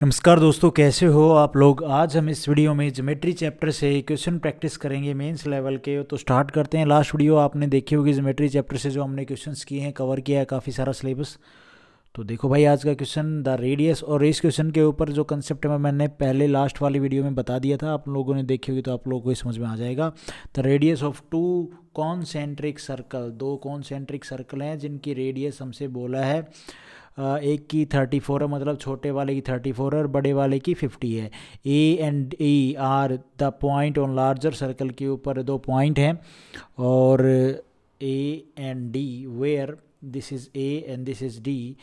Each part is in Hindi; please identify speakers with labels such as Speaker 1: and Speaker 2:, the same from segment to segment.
Speaker 1: नमस्कार दोस्तों, कैसे हो आप लोग। आज हम इस वीडियो में ज्योमेट्री चैप्टर से क्वेश्चन प्रैक्टिस करेंगे मेंस लेवल के। तो स्टार्ट करते हैं। लास्ट वीडियो आपने देखी होगी ज्योमेट्री चैप्टर से, जो हमने क्वेश्चंस किए हैं, कवर किया है काफ़ी सारा सिलेबस। तो देखो भाई, आज का क्वेश्चन द रेडियस, और इस क्वेश्चन के ऊपर जो कंसेप्ट है मैंने पहले लास्ट वाली वीडियो में बता दिया था, आप लोगों ने देखी होगी तो आप लोगों को समझ में आ जाएगा। The radius of to concentric circle, दो कॉन्सेंट्रिक सर्कल हैं जिनकी रेडियस हमसे बोला है एक की 34 है, मतलब छोटे वाले की 34 है और बड़े वाले की 50 है। A and E are the point on larger circle के ऊपर दो पॉइंट हैं, और A and D where this is A and this is D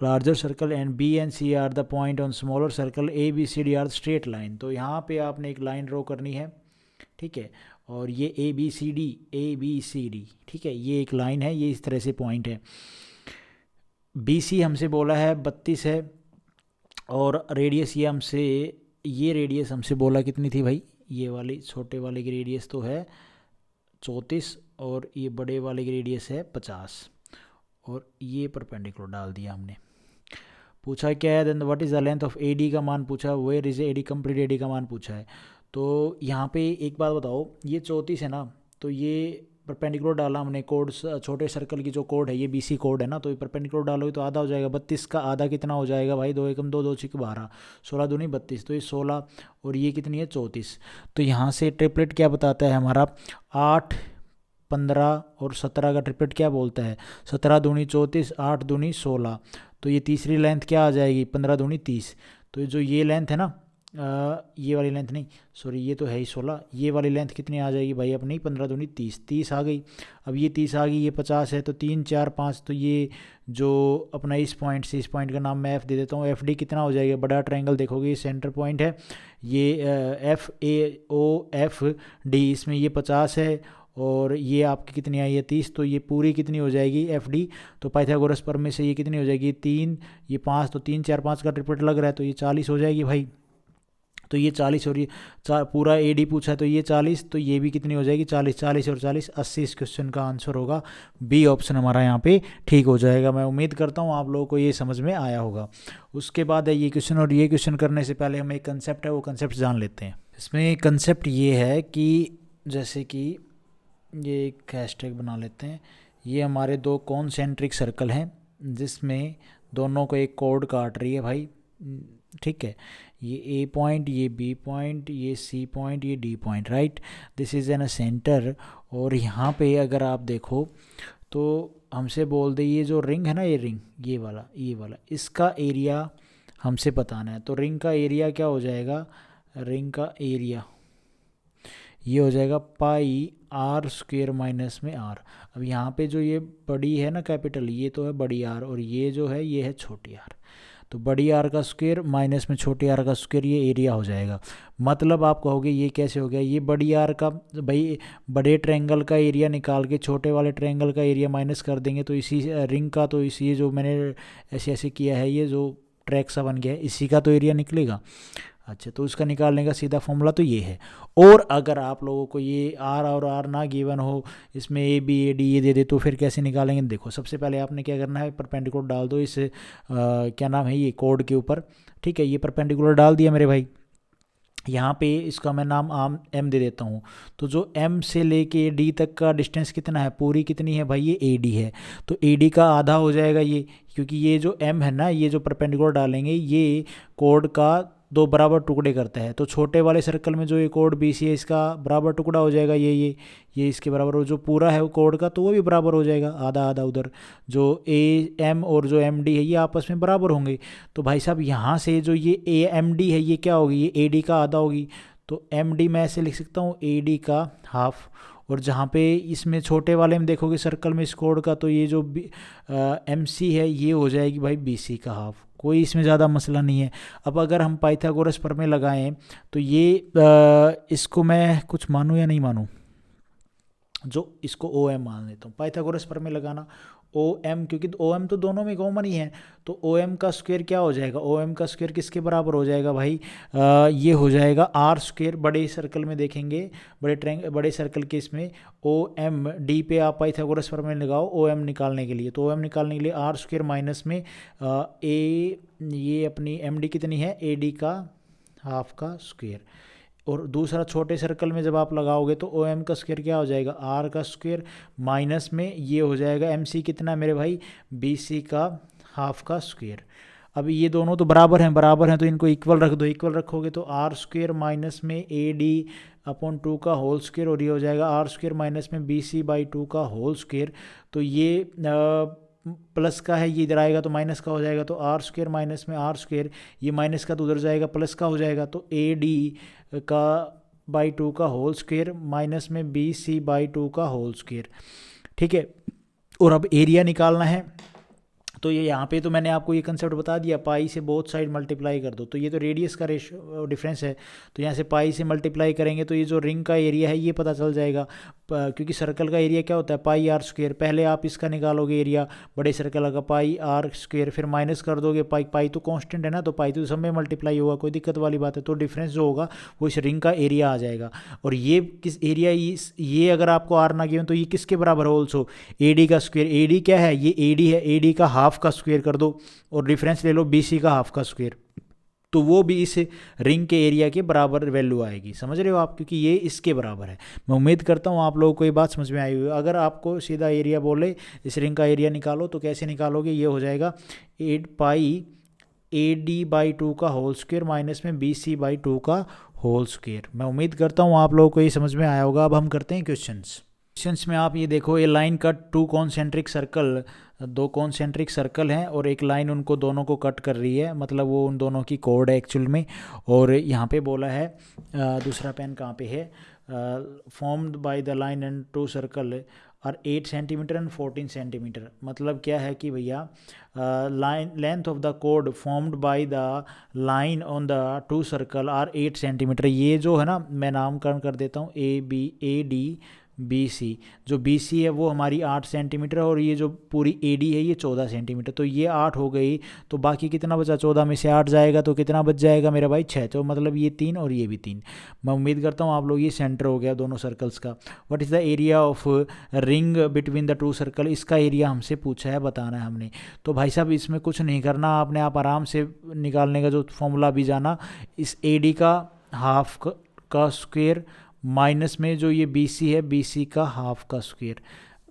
Speaker 1: larger circle, and B and C are the point on smaller circle A B C D are straight line. तो यहाँ पे आपने एक लाइन ड्रॉ करनी है, ठीक है। और ये ए बी सी डी, ठीक है, ये एक लाइन है, ये इस तरह से पॉइंट है। बी सी हमसे बोला है 32 है, और रेडियस ये रेडियस हमसे बोला कितनी थी भाई, ये वाली छोटे वाले की रेडियस तो है 34, और ये बड़े वाले की रेडियस है 50, और ये परपेंडिकुलर डाल दिया हमने। पूछा क्या है, then what is the length of A D का मान पूछा, where is A D, complete A D का मान पूछा है। तो यहाँ पे एक बात बताओ, ये 34 है ना, तो ये परपेंडिकुलर डाला हमने कोड, छोटे सर्कल की जो कोड है ये बीसी कोड है ना, तो ये परपेंडिकुलर डालोगे तो आधा हो जाएगा। 32 का आधा कितना हो जाएगा भाई, 2 एकम 2, 2 छिक 12, 16 दूनी 32, तो ये 16, और ये कितनी है 34। तो यहाँ से ट्रिपलेट क्या बताता है हमारा, 8, 15 और 17 का ट्रिपलेट क्या बोलता है, 17 दूनी 34, 8 दूनी 16। तो ये तीसरी लेंथ क्या आ जाएगी, 15 दूनी 30। तो जो ये लेंथ है ना, ये वाली लेंथ नहीं, सॉरी ये तो है ही 16, ये वाली लेंथ कितनी आ जाएगी भाई अपनी, 15 दूनी 30, 30 आ गई। अब ये 30 आ गई, ये 50 है, तो 3, 4, 5, तो ये जो अपना इस पॉइंट से इस पॉइंट का नाम मैं एफ़ दे देता हूँ, एफ डी कितना हो जाएगा, बड़ा ट्रायंगल देखोगे ये सेंटर पॉइंट है, ये F A O F D, इसमें ये 50 है और ये आपकी कितनी आई है 30, तो ये पूरी कितनी हो जाएगी एफ डी। तो पाइथागोरस प्रमेय से ये कितनी हो जाएगी 3, ये 5, तो 3, 4, 5 का ट्रिपलेट लग रहा है, तो ये 40 हो जाएगी भाई। तो ये 40 और ये पूरा ए डी पूछा है, तो ये 40, तो ये भी कितनी हो जाएगी 40, 40 और 40 80। इस क्वेश्चन का आंसर होगा बी ऑप्शन हमारा यहाँ पे ठीक हो जाएगा। मैं उम्मीद करता हूँ आप लोगों को ये समझ में आया होगा। उसके बाद है ये क्वेश्चन, और ये क्वेश्चन करने से पहले हम एक कंसेप्ट है वो कंसेप्ट जान लेते हैं। इसमें कंसेप्ट ये है कि जैसे कि ये एक हैशटैग बना लेते हैं, ये हमारे दो कॉन्सेंट्रिक सर्कल हैं जिसमें दोनों को एक कोड काट रही है भाई, ठीक है। ये ए पॉइंट, ये बी पॉइंट, ये सी पॉइंट, ये D point, right. This is an a centre. और यहाँ पे अगर आप देखो तो हमसे बोल दे ये जो रिंग है ना, ये रिंग, ये वाला इसका एरिया हमसे बताना है। तो रिंग का एरिया क्या हो जाएगा, रिंग का एरिया ये हो जाएगा पाई आर स्क्वेयर माइनस में आर। अब यहाँ पे जो ये बड़ी है ना कैपिटल, ये तो है बड़ी आर, और ये जो है ये है छोटी आर। तो बड़ी आर का स्क्वायर माइनस में छोटी आर का स्क्वायर, ये एरिया हो जाएगा। मतलब आप कहोगे ये कैसे हो गया, ये बड़ी आर का भाई बड़े ट्रायंगल का एरिया निकाल के छोटे वाले ट्रायंगल का एरिया माइनस कर देंगे, तो इसी रिंग का, तो इसी ये जो मैंने ऐसे ऐसे किया है, ये जो ट्रैक सा बन गया है, इसी का तो एरिया निकलेगा। अच्छा, तो उसका निकालने का सीधा फॉर्मूला तो ये है। और अगर आप लोगों को ये आर और आर ना गिवन हो, इसमें ए बी ए डी ये दे दे, तो फिर कैसे निकालेंगे। देखो सबसे पहले आपने क्या करना है, परपेंडिकुलर डाल दो इस क्या नाम है ये कोड के ऊपर, ठीक है। ये परपेंडिकुलर डाल दिया मेरे भाई। यहाँ पे इसका मैं नाम आम एम दे देता हूँ। तो जो एम से लेके डी तक का डिस्टेंस कितना है, पूरी कितनी है भाई, ये ए डी है। तो ए डी का आधा हो जाएगा ये, क्योंकि ये जो एम है ना, ये जो परपेंडिकुलर डालेंगे ये कोड का दो बराबर टुकड़े करता है। तो छोटे वाले सर्कल में जो ये कोड बी सी है, इसका बराबर टुकड़ा हो जाएगा ये इसके बराबर, और जो पूरा है वो कोड का, तो वो भी बराबर हो जाएगा, आधा आधा उधर। जो ए एम और जो एम डी है ये आपस में बराबर होंगे। तो भाई साहब यहाँ से जो ये ए एम डी है ये क्या होगी, ये ए डी का आधा होगी। तो एम डी मैं ऐसे लिख सकता हूँ ए डी का हाफ। और जहाँ पे इसमें छोटे वाले में देखोगे सर्कल में इस कोड का, तो ये जो एम सी है ये हो जाएगी भाई बी सी का हाफ। कोई इसमें ज़्यादा मसला नहीं है। अब अगर हम पाइथागोरस प्रमेय लगाएं, तो ये इसको मैं कुछ मानूं या नहीं मानूं, जो इसको ओ एम मान लेता हूँ, पाइथागोरस प्रमेय लगाना। ओ एम, क्योंकि ओ एम तो दोनों में कॉमन ही है, तो ओ एम का स्क्वायर क्या हो जाएगा, ओ एम का स्क्वायर किसके बराबर हो जाएगा भाई, ये हो जाएगा आर स्क्वायर। बड़े सर्कल में देखेंगे, बड़े सर्कल के इसमें ओ एम डी पे आप पाइथागोरस प्रमेय लगाओ ओ एम निकालने के लिए, तो ओ एम निकालने के लिए आर स्क्वायर माइनस में ए, ये अपनी एम डी कितनी है, ए डी का हाफ का स्क्वायर। और दूसरा छोटे सर्कल में जब आप लगाओगे तो ओ एम का स्क्वायर क्या हो जाएगा, आर का स्क्वायर माइनस में ये हो जाएगा एम सी कितना है मेरे भाई, बी सी का हाफ का स्क्वायर। अब ये दोनों तो बराबर हैं तो इनको इक्वल रख दो, इक्वल रखोगे तो आर स्क्वायर माइनस में ए डी अपॉन 2 का होल स्क्वायर, और ये हो जाएगा आर स्क्वायर माइनस में बी सी बाई 2 का होल स्क्वायर। तो ये प्लस का है, ये इधर आएगा तो माइनस का हो जाएगा, तो आर स्क्वायर माइनस में आर स्क्वायर, ये माइनस का तो उधर जाएगा प्लस का हो जाएगा, तो ए डी का बाई 2 का होल स्क्वायर माइनस में बी सी बाई 2 का होल स्क्वायर। ठीक है, और अब एरिया निकालना है, तो ये यहाँ पे तो मैंने आपको ये कंसेप्ट बता दिया, पाई से बोथ साइड मल्टीप्लाई कर दो, तो ये तो रेडियस का डिफरेंस है, तो यहाँ से पाई से मल्टीप्लाई करेंगे तो ये जो रिंग का एरिया है ये पता चल जाएगा, क्योंकि सर्कल का एरिया क्या होता है, पाई आर स्क्वायर। पहले आप इसका निकालोगे एरिया बड़े सर्कल का पाई आर स्क्वायर, फिर माइनस कर दोगे पाई, पाई तो कांस्टेंट है ना, तो पाई तो सब में मल्टीप्लाई होगा, कोई दिक्कत वाली बात है, तो डिफरेंस जो होगा वो इस रिंग का एरिया आ जाएगा। और ये किस एरिया, ये अगर आपको आर ना गिवन तो ये किसके बराबर है ऑल्सो, ए डी का स्क्वायर। ए डी क्या है, ये ए डी है, ए डी का हाफ का स्क्वायर कर दो और डिफरेंस ले लो बी सी का हाफ का स्क्वायर, तो वो भी इस रिंग के एरिया के बराबर वैल्यू आएगी। समझ रहे हो आप, क्योंकि ये इसके बराबर है। मैं उम्मीद करता हूँ आप लोगों को ये बात समझ में आई हुई। अगर आपको सीधा एरिया बोले इस रिंग का एरिया निकालो तो कैसे निकालोगे, ये हो जाएगा 8 पाई ए डी बाई 2 का होल स्क्वायर माइनस में बी सी बाई 2 का होल स्क्वायर। मैं उम्मीद करता हूँ आप लोगों को ये समझ में आया होगा। अब हम करते हैं क्वेश्चंस में आप ये देखो, ये line cut 2 concentric circle, 2 concentric circle हैं और एक लाइन उनको दोनों को कट कर रही है, मतलब वो उन दोनों की कोड है एक्चुअल में। और यहाँ पे बोला है, दूसरा पेन कहाँ पे है, formed by the line and 2 circle are 8 centimetre and 14 centimetre. मतलब क्या है कि भैया लाइन लेंथ ऑफ द कोड formed by the line on the 2 circle are 8 centimetre. ये जो है ना, मैं नामकरण कर देता हूँ ए डी बी सी। जो बी सी है वो हमारी 8 सेंटीमीटर और ये जो पूरी ए डी है ये 14 सेंटीमीटर। तो ये 8 हो गई, तो बाकी कितना बचा, 14 में से 8 जाएगा तो कितना बच जाएगा मेरा भाई, 6। तो मतलब ये 3 और ये भी 3। मैं उम्मीद करता हूँ आप लोग, ये सेंटर हो गया दोनों सर्कल्स का। What is the area of ring between the 2 circle, इसका एरिया हमसे पूछा है, बताना है हमने। तो भाई साहब इसमें कुछ नहीं करना आपने, आप आराम से निकालने का जो फॉर्मूला भी जाना, इस ए डी का हाफ का स्क्वायर माइनस में जो ये बी सी है, बी सी का हाफ का स्क्वायर,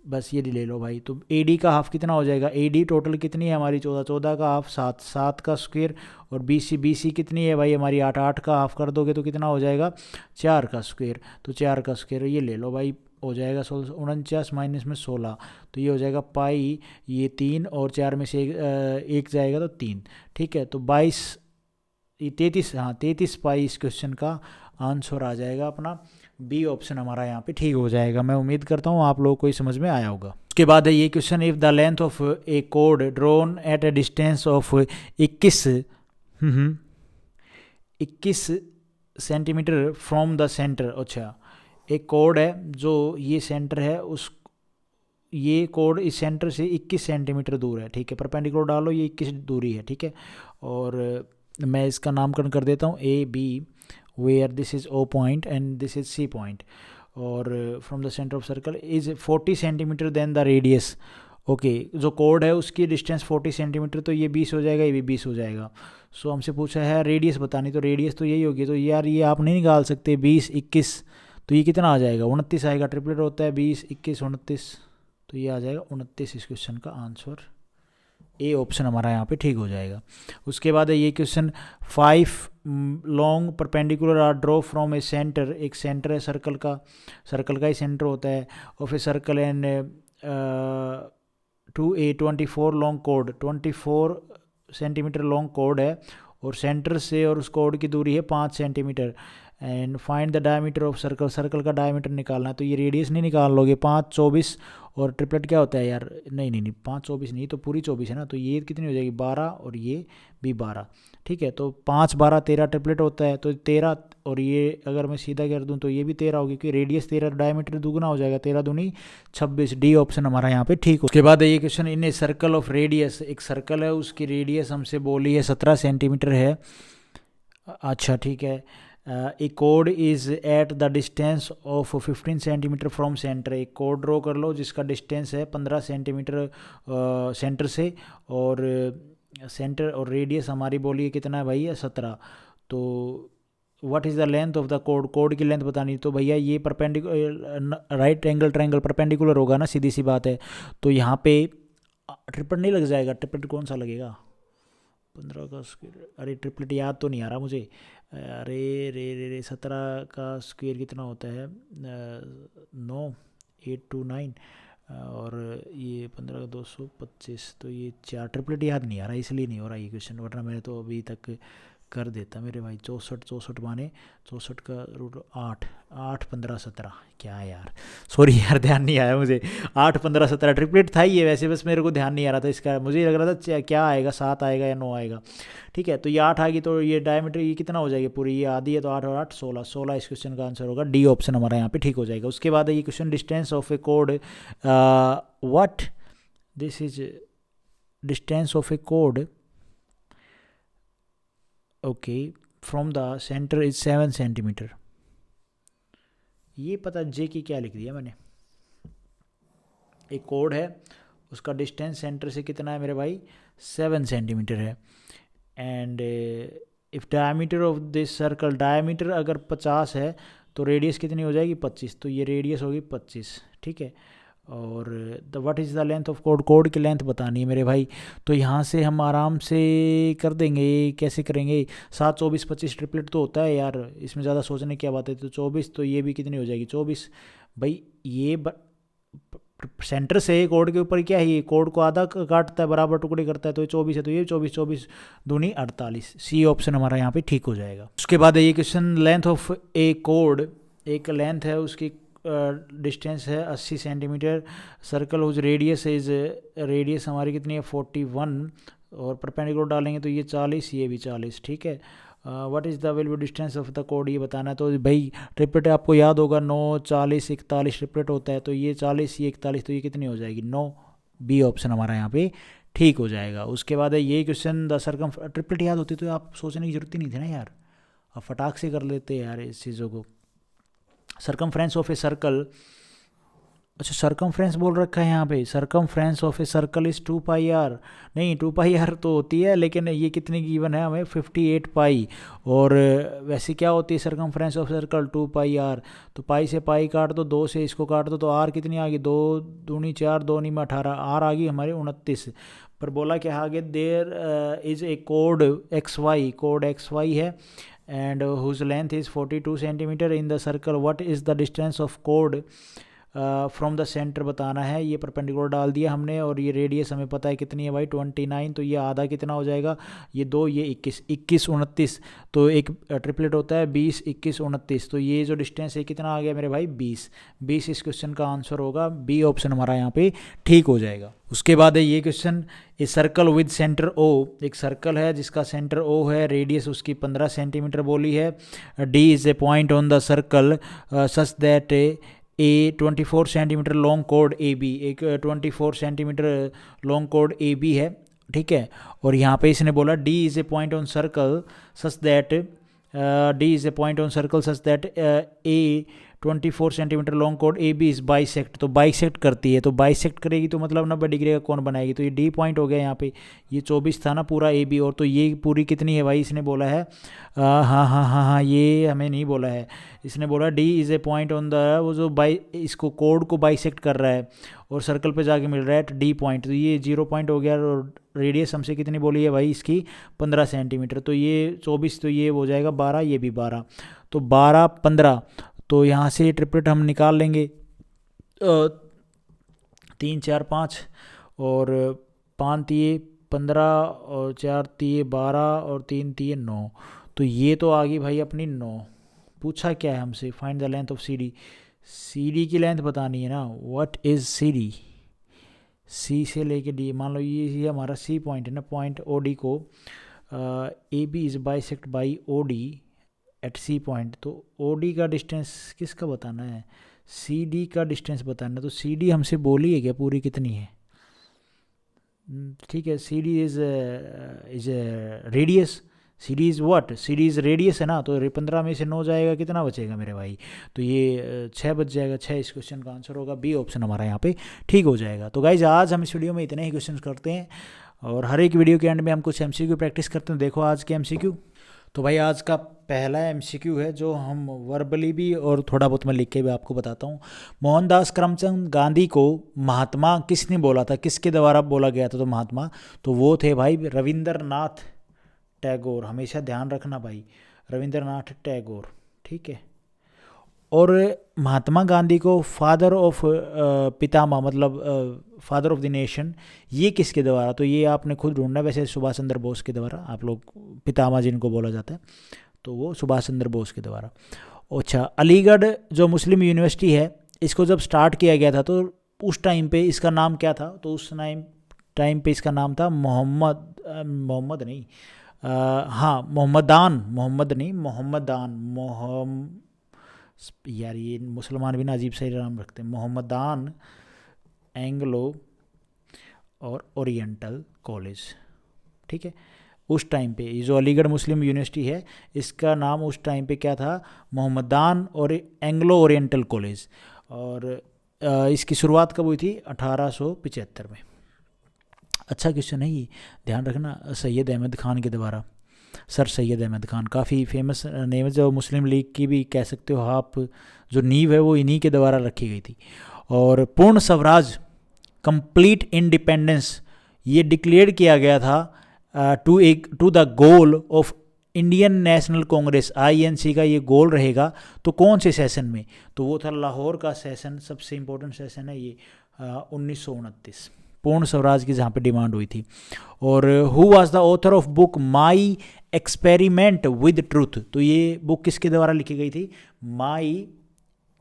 Speaker 1: बस ये ले लो भाई। तो ए डी का हाफ कितना हो जाएगा, ए डी टोटल कितनी है हमारी 14, 14 का हाफ 7, 7 का स्क्वायर, और बी सी कितनी है भाई हमारी 8, 8 का हाफ कर दोगे तो कितना हो जाएगा 4 का स्क्वायर। तो 4 का स्क्वायर ये ले लो भाई, हो जाएगा 49 माइनस में 16, तो ये हो जाएगा पाई, ये 3 और 4 में से एक जाएगा तो 3। ठीक है, तो 22 ये 33, हाँ 33 पाई इस क्वेश्चन का आंसर आ जाएगा अपना। बी ऑप्शन हमारा यहाँ पे ठीक हो जाएगा। मैं उम्मीद करता हूँ आप लोगों को ये समझ में आया होगा। उसके बाद है ये question, if the length of a कोड drawn at a distance of 21 centimetre from the centre. अच्छा, एक कोड है जो ये सेंटर है, उस ये कोड इस सेंटर से 21 सेंटीमीटर दूर है। ठीक है, परपेंडिकुलर डालो, ये 21 दूरी है। ठीक है, और मैं इसका नामकरण कर देता हूँ A B, where this is O point and this is C point, और from the center of circle is 40 centimetre then the radius. Okay, जो कोड है उसकी डिस्टेंस 40 सेंटीमीटर, तो ये 20 हो जाएगा, ये भी 20 हो जाएगा। सो हमसे पूछा है रेडियस बतानी, तो रेडियस तो यही होगी। तो यार ये आप नहीं निकाल सकते 20 21, तो ये कितना आ जाएगा 29 आएगा, ट्रिपलेट होता है 20 21 29, तो ये आ जाएगा 29 इस क्वेश्चन का आंसर। ए ऑप्शन हमारा यहाँ पे ठीक हो जाएगा। उसके बाद है ये question, 5 long perpendicular are drawn from a centre. एक सेंटर है सर्कल का ही सेंटर होता है, of a circle and to a 24 long कोड, 24 सेंटीमीटर लॉन्ग कोड है और सेंटर से और उस कोड की दूरी है 5 centimetre. And find the diameter of circle, circle का डायमीटर निकालना है। तो ये रेडियस नहीं निकाल लोगे, 5 24 और ट्रिपलेट क्या होता है यार, नहीं नहीं नहीं 5 24 नहीं, तो पूरी 24 है ना, तो ये कितनी हो जाएगी 12 और ये भी 12, ठीक है। तो 5 12 13 ट्रिपलेट होता है, तो 13 और ये अगर मैं सीधा कर दूं तो ये भी 13 होगी, क्योंकि रेडियस 13 डायमीटर दुगुना हो जाएगा, 13 दूनी 26, डी ऑप्शन हमारा यहाँ पे ठीक हो। उसके बाद ये question, in a circle of radius, एक सर्कल है उसकी रेडियस हमसे बोली है 17 सेंटीमीटर है। अच्छा ठीक है। A code is at the distance of 15 centimetre from centre, एक कोड ड्रॉ कर लो जिसका डिस्टेंस है 15 सेंटीमीटर सेंटर से, और सेंटर और रेडियस हमारी बोली है कितना है भाई 17। तो what is the length of the code, code की लेंथ बतानी, तो भैया ये perpendicular right angle triangle perpendicular होगा ना, सीधी सी बात है। तो यहाँ पे ट्रिपलेट नहीं लग जाएगा, ट्रिपलेट कौन सा लगेगा 15 का स्क्वायर, अरे ट्रिपलेट याद तो नहीं आ रहा मुझे, अरे रे रे रे 17 का स्क्वायर कितना होता है 9 829 और ये 15 का 225, तो ये 4 ट्रिपलेट याद नहीं आ रहा, इसलिए नहीं हो रहा ये क्वेश्चन, वरना मैंने तो अभी तक कर देता मेरे भाई। 64 माने 64 का रूट 8 8 15 17, क्या यार सॉरी यार ध्यान नहीं आया मुझे, 8 15 17 ट्रिपलेट था ये वैसे, बस मेरे को ध्यान नहीं आ रहा था इसका, मुझे लग रहा था क्या आएगा 7 आएगा या 9 आएगा, ठीक है। तो ये 8 आ गई, तो ये डायमीटर ये कितना हो जाएगी पूरी, ये आधी है तो 8 और 8 16, 16 इस क्वेश्चन का आंसर होगा, डी ऑप्शन हमारा यहाँ पे ठीक हो जाएगा। उसके बाद ये question, distance of a code, what this is distance of a code, okay from the centre is 7 centimetre. ये पता जे की क्या लिख दिया मैंने, एक कोड है उसका डिस्टेंस सेंटर से कितना है मेरे भाई 7 सेंटीमीटर है, and if diameter of this circle, diameter अगर 50 है तो रेडियस कितनी हो जाएगी 25, तो ये रेडियस होगी 25, ठीक है। और the what is the length of code, code की लेंथ बतानी है मेरे भाई। तो यहाँ से हम आराम से कर देंगे, कैसे करेंगे, 7 24 25 ट्रिपलेट तो होता है यार, इसमें ज़्यादा सोचने की बात है, तो 24, तो ये भी कितनी हो जाएगी 24 भाई, ये सेंटर से कोड के ऊपर क्या है, ये कोड को आधा काटता है बराबर टुकड़े करता है, तो ये 24 है, तो ये 24 24 दूनी 48, सी ऑप्शन हमारा यहाँ पे ठीक हो जाएगा। उसके बाद ये क्वेश्चन, लेंथ ऑफ ए कोड, एक लेंथ है उसकी डिस्टेंस है 80 centimetre, circle whose radius is, radius हमारी कितनी है 41, और परपेंडिकुलर डालेंगे तो ये 40, ये भी 40, ठीक है। What is the available distance of the code, ये बताना है। तो भाई ट्रिपलेट आपको याद होगा 9 40 41 ट्रिपलेट होता है, तो ये 40 ये 41, तो ये कितनी हो जाएगी 9, बी ऑप्शन हमारा यहाँ पे ठीक हो जाएगा। उसके बाद है ये क्वेश्चन, द सर्कम, ट्रिपलेट याद होती तो आप सोचने की जरूरत ही नहीं थी ना यार, आप फटाक से कर लेते यार इस चीज़ों को। सरकमफ्रेंस ऑफ ए सर्कल, अच्छा सरकमफ्रेंस बोल रखा है यहाँ पे, circumference of a circle is 2 pi r, नहीं 2 पाई आर तो होती है, लेकिन ये कितनी गिवन है हमें 58 पाई, और वैसे क्या होती है circumference of circle 2 pi r, तो पाई से पाई काट दो, 2 से इसको काट दो, तो आर कितनी आ गई 2 दूनी 4 2 में 18, आर आ गई हमारी 29, पर बोला क्या आगे, देयर इज़ ए कोड एक्स वाई, कोड एक्स वाई है, and whose length is 42 centimeter in the circle, what is the distance of chord from the centre बताना है। ये परपेंडिकुलर डाल दिया हमने, और ये रेडियस हमें पता है कितनी है भाई 29, तो ये आधा कितना हो जाएगा, ये 2 ये 21 21 29, तो एक ट्रिपलेट होता है 20 21 29, तो ये जो डिस्टेंस है कितना आ गया मेरे भाई 20 इस क्वेश्चन का आंसर होगा, बी ऑप्शन हमारा यहाँ पे ठीक हो जाएगा। उसके बाद है ये question, a circle with centre O, एक सर्कल है जिसका सेंटर ओ है, रेडियस उसकी 15 सेंटीमीटर बोली है, D is a point on the circle such that a 24 centimetre long कोड ए बी, एक 24 सेंटीमीटर लॉन्ग कोड ए बी है, ठीक है। और यहाँ पे इसने बोला D is a point on circle such that, D is a point on circle such that a 24 centimetre long कोड ए बी इज़ बाइसेक्ट, तो बाइसेक्ट करती है, तो बाइसेक्ट करेगी तो मतलब 90 डिग्री का कौन बनाएगी, तो ये डी पॉइंट हो गया यहाँ पे, ये 24 था ना पूरा ए बी, और तो ये पूरी कितनी है भाई इसने बोला है, हाँ ये हमें नहीं बोला है, इसने बोला D is a point on the, वो जो बाई इसको कोड को बाइसेक्ट कर रहा है और सर्कल पे जाके मिल रहा है डी पॉइंट, तो ये 0 पॉइंट हो गया, और रेडियस हमसे कितनी बोली है भाई इसकी 15 सेंटीमीटर, तो ये 24, तो ये हो जाएगा 12, ये भी 12, तो 12 15, तो यहाँ से ट्रिपलेट हम निकाल लेंगे 3 4 5, और 5 तिये 15, और 4 तिये 12, और 3 तिये 9, तो ये तो आ गई भाई अपनी 9, पूछा क्या है हमसे, find the length of C D. C D की लेंथ बतानी है ना, what is C D. C से लेके डी, मान लो ये हमारा सी पॉइंट है ना, पॉइंट ओ डी को A B is bisect by O D at C point. तो ओ डी का डिस्टेंस किसका बताना है, सी डी का डिस्टेंस बताना है। तो सी डी हमसे बोली है क्या पूरी कितनी है, ठीक है। C D is radius, C D is what, C D is radius है ना, तो 15 में से 9 जाएगा, कितना बचेगा मेरे भाई, तो ये 6 बच जाएगा। 6 इस क्वेश्चन का आंसर होगा, बी ऑप्शन हमारा यहाँ पे ठीक हो जाएगा। तो गाइज आज हम इस वीडियो में इतने ही क्वेश्चन करते हैं, और हर एक वीडियो के एंड में हम कुछ एमसीक्यू प्रैक्टिस करते हैं। देखो आज के एमसीक्यू, तो भाई आज का पहला एमसीक्यू है जो हम वर्बली भी और थोड़ा बहुत मैं लिख के भी आपको बताता हूँ। मोहनदास करमचंद गांधी को महात्मा किसने बोला था, किसके द्वारा बोला गया था तो महात्मा, तो वो थे भाई रविंद्रनाथ टैगोर। हमेशा ध्यान रखना भाई, रविंद्रनाथ टैगोर, ठीक है। और महात्मा गांधी को फादर ऑफ पितामह मतलब फादर ऑफ द नेशन, ये किसके द्वारा, तो ये आपने खुद ढूंढना है। वैसे सुभाष चंद्र बोस के द्वारा, आप लोग पितामह जिनको बोला जाता है, तो वो सुभाष चंद्र बोस के द्वारा। अच्छा, अलीगढ़ जो मुस्लिम यूनिवर्सिटी है, इसको जब स्टार्ट किया गया था तो उस टाइम पे इसका नाम क्या था, तो उस टाइम पे इसका नाम था मोहम्मद नहीं, हाँ मोहम्मदान, यार ये मुसलमान भी ना अजीब सा नाम रखते हैं, मोहम्मदान एंग्लो और ओरिएंटल कॉलेज, ठीक है। उस टाइम पे ये जो अलीगढ़ मुस्लिम यूनिवर्सिटी है, इसका नाम उस टाइम पे क्या था, मोहम्मदान और एंग्लो ओरिएंटल कॉलेज। और इसकी शुरुआत कब हुई थी, 1875 में। अच्छा क्वेश्चन है ये, ध्यान रखना। सैयद अहमद खान के द्वारा, सर सैयद अहमद खान काफ़ी फेमस नेम है, जो मुस्लिम लीग की भी कह सकते हो आप, जो नींव है वो इन्हीं के द्वारा रखी गई थी। और पूर्ण स्वराज कंप्लीट इंडिपेंडेंस ये डिक्लेयर किया गया था to the goal of Indian National Congress, INC का ये गोल रहेगा। तो कौन से सेशन में, तो वो था लाहौर का सेशन, सबसे इम्पोर्टेंट सेशन है ये 1929, पूर्ण स्वराज की जहाँ पे डिमांड हुई थी। और who was the author of book my experiment with truth, तो ये बुक किसके द्वारा लिखी गई थी, माई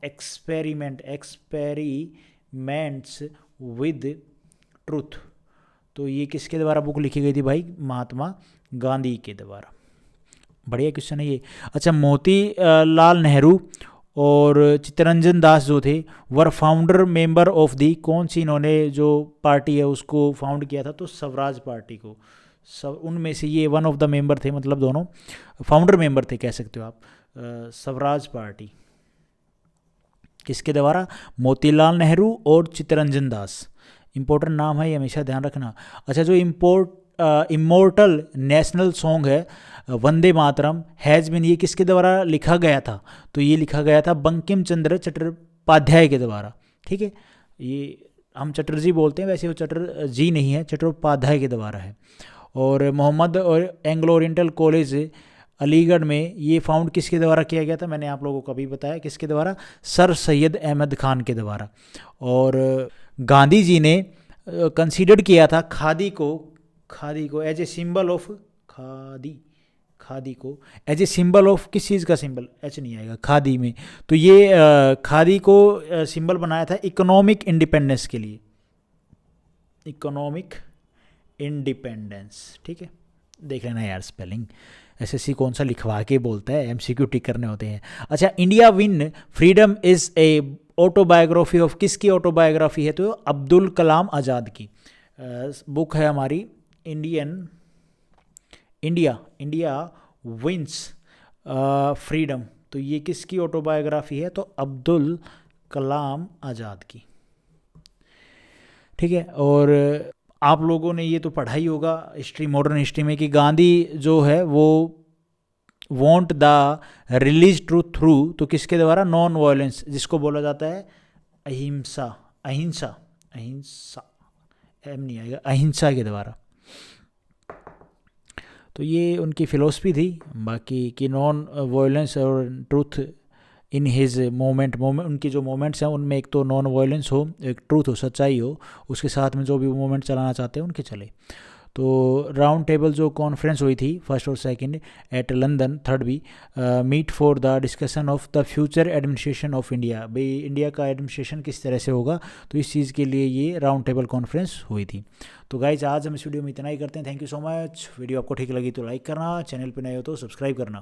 Speaker 1: एक्सपेरिमेंट्स विद ट्रूथ, तो ये किसके द्वारा बुक लिखी गई थी भाई, महात्मा गांधी के द्वारा। बढ़िया क्वेश्चन है ये। अच्छा, मोती लाल नेहरू और चित्तरंजन दास जो थे वर फाउंडर मेंबर ऑफ दी, कौन सी इन्होंने जो पार्टी है उसको फाउंड किया था, तो स्वराज पार्टी को। सब उनमें से ये वन ऑफ द मेंबर थे, मतलब दोनों फाउंडर मेंबर थे कह सकते हो आप। स्वराज पार्टी किसके द्वारा, मोतीलाल नेहरू और चित्तरंजन दास। इंपॉर्टेंट नाम है ये, हमेशा ध्यान रखना। अच्छा, जो इमोर्टल नेशनल सॉन्ग है वंदे मातरम हैज़ बिन, ये किसके द्वारा लिखा गया था, तो ये लिखा गया था बंकिम चंद्र चट्टोपाध्याय के द्वारा, ठीक है। ये हम चटर्जी बोलते हैं, वैसे वो चटर्जी नहीं है, चट्टोपाध्याय के द्वारा है। और मोहम्मद और एंग्लो ओरिएंटल कॉलेज अलीगढ़ में ये फाउंड किसके द्वारा किया गया था, मैंने आप लोगों को अभी बताया किसके द्वारा, सर सैयद अहमद खान के द्वारा। और गांधी जी ने कंसीडर किया था खादी को as a symbol of, khadi को एज ए सिंबल ऑफ, किस चीज़ का सिंबल, एच नहीं आएगा खादी में, तो ये खादी को सिंबल बनाया था इकोनॉमिक इंडिपेंडेंस के लिए, इकोनॉमिक इंडिपेंडेंस, ठीक है। देख लेना यार स्पेलिंग, SSC कौन सा लिखवा के बोलता है, MCQ टिक करने होते हैं। अच्छा, India win freedom is a autobiography of, किसकी ऑटोबायोग्राफी है, तो अब्दुल कलाम आज़ाद की बुक है हमारी, इंडिया विंस फ्रीडम, तो ये किसकी ऑटोबायोग्राफी है, तो अब्दुल कलाम आज़ाद की, ठीक है। और आप लोगों ने ये तो पढ़ा ही होगा हिस्ट्री, मॉडर्न हिस्ट्री में, कि गांधी जो है वो want the release truth through, तो किसके द्वारा, नॉन वायलेंस, जिसको बोला जाता है अहिंसा, एम नहीं आएगा, अहिंसा के द्वारा। तो ये उनकी फ़िलोसफी थी, बाकी कि नॉन वायलेंस और ट्रूथ इन हिज मोमेंट, उनकी जो मोमेंट्स हैं उनमें एक तो नॉन वायलेंस हो, एक ट्रूथ हो, सच्चाई हो, उसके साथ में जो भी मोमेंट चलाना चाहते हैं उनके चले। तो राउंड टेबल जो कॉन्फ्रेंस हुई थी फर्स्ट और सेकंड एट लंदन, थर्ड भी meet for the discussion of the future administration of India, भाई इंडिया का एडमिनिस्ट्रेशन किस तरह से होगा, तो इस चीज़ के लिए ये राउंड टेबल कॉन्फ्रेंस हुई थी। तो गाइज आज हम इस वीडियो में इतना ही करते हैं। Thank you so much. Video आपको ठीक लगी तो लाइक करना, चैनल पर नए हो तो सब्सक्राइब करना।